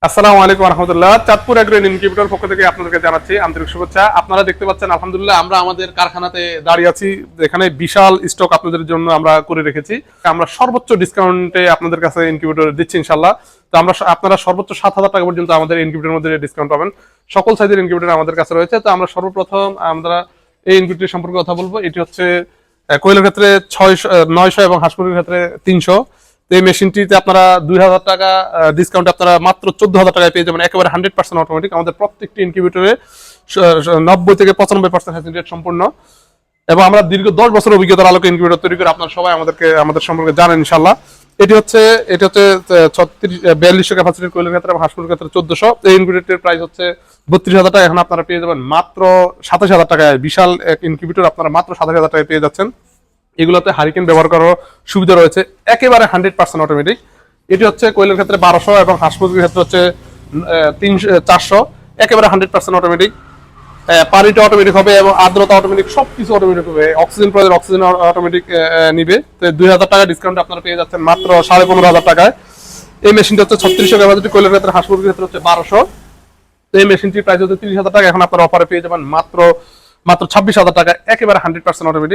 আসসালামু আলাইকুম রহমতুল্লাহ। Chandpur agro incubator পক্ষ থেকে আপনাদেরকে জানাচ্ছি আন্তরিক শুভেচ্ছা। আপনারা দেখতে পাচ্ছেন আলহামদুলিল্লাহ আমরা আমাদের কারখানাতে দাঁড়িয়ে আছি, এখানে বিশাল স্টক আপনাদের জন্য আমরা করে রেখেছি। আমরা সর্বোচ্চ ডিসকাউন্টে আপনাদের কাছে ইনকিউবেটর দিচ্ছি ইনশাল্লাহ। তো আপনারা সর্বোচ্চ 7,000 টাকা পর্যন্ত আমাদের ইনকিউবেটরের মধ্যে ডিসকাউন্ট পাবেন। সকল সাইজের ইনকিউবেটর আমাদের কাছে রয়েছে। তো আমরা সর্বপ্রথম আমরা এই ইনকিউবেটর সম্পর্কে কথা বলবো। এটি হচ্ছে কোয়েলের ক্ষেত্রে 900 এবং হাঁস মুরগির ক্ষেত্রে 300। এই মেশিনটিতে আপনারা 2,000 টাকা ডিসকাউন্ট আপনারা মাত্র 14,000 টাকায় পেয়ে যাবেন, একেবারে 100% অটোমেটিক। আমাদের প্রত্যেকটি ইনকিউবেটরে 90 থেকে 95% হ্যাচিং রেট সম্পূর্ণ, এবং আমরা দীর্ঘ 10 বছর অভিজ্ঞতার আলোকে ইনকিউবেটর তৈরি করে আপনারা সবাই আমাদের সম্পর্কে জানেন ইনশাল্লাহ। এটি হচ্ছে 4200 ক্যাপাসিটির কোয়েলের ক্ষেত্রে এবং হাঁস মুরগির ক্ষেত্রে 1400। এই ইনকিউবেটরের প্রাইস হচ্ছে 32,000 টাকা। এখন আপনারা পেয়ে যাবেন মাত্র 27,000 টাকায়। বিশাল এক ইনকিউবেটর আপনারা মাত্র 27,000 টাকায় পেয়ে যাচ্ছেন। এগুলোতে হারিকেন ব্যবহার করার সুবিধা রয়েছে, একেবারে 100% অটোমেটিক। এটি হচ্ছে কোয়েলের ক্ষেত্রে 1200 এবং হাঁস মুরগির ক্ষেত্রে হচ্ছে 400, একেবারে 100% অটোমেটিক। পানিটা অটোমেটিক হবে এবং আর্দ্রতা অটোমেটিক, সবকিছু অটোমেটিক হবে। অক্সিজেন প্রয়োজন অক্সিজেন অটোমেটিক নিবে। তো 2,000 টাকা ডিসকাউন্ট আপনারা পেয়ে যাচ্ছেন মাত্র 15,500 টাকায়। এই মেশিনটি হচ্ছে 3600 ক্যাপাসিটি, কোয়েলের ক্ষেত্রে হাঁস মুরগির ক্ষেত্রে হচ্ছে 1200। তো এই মেশিনটির প্রাইস হচ্ছে 30,000 টাকা। এখন আপনারা অফারে পেয়ে যাবেন মাত্র 26,000 টাকা, একেবারে 100% অটোমেটিক।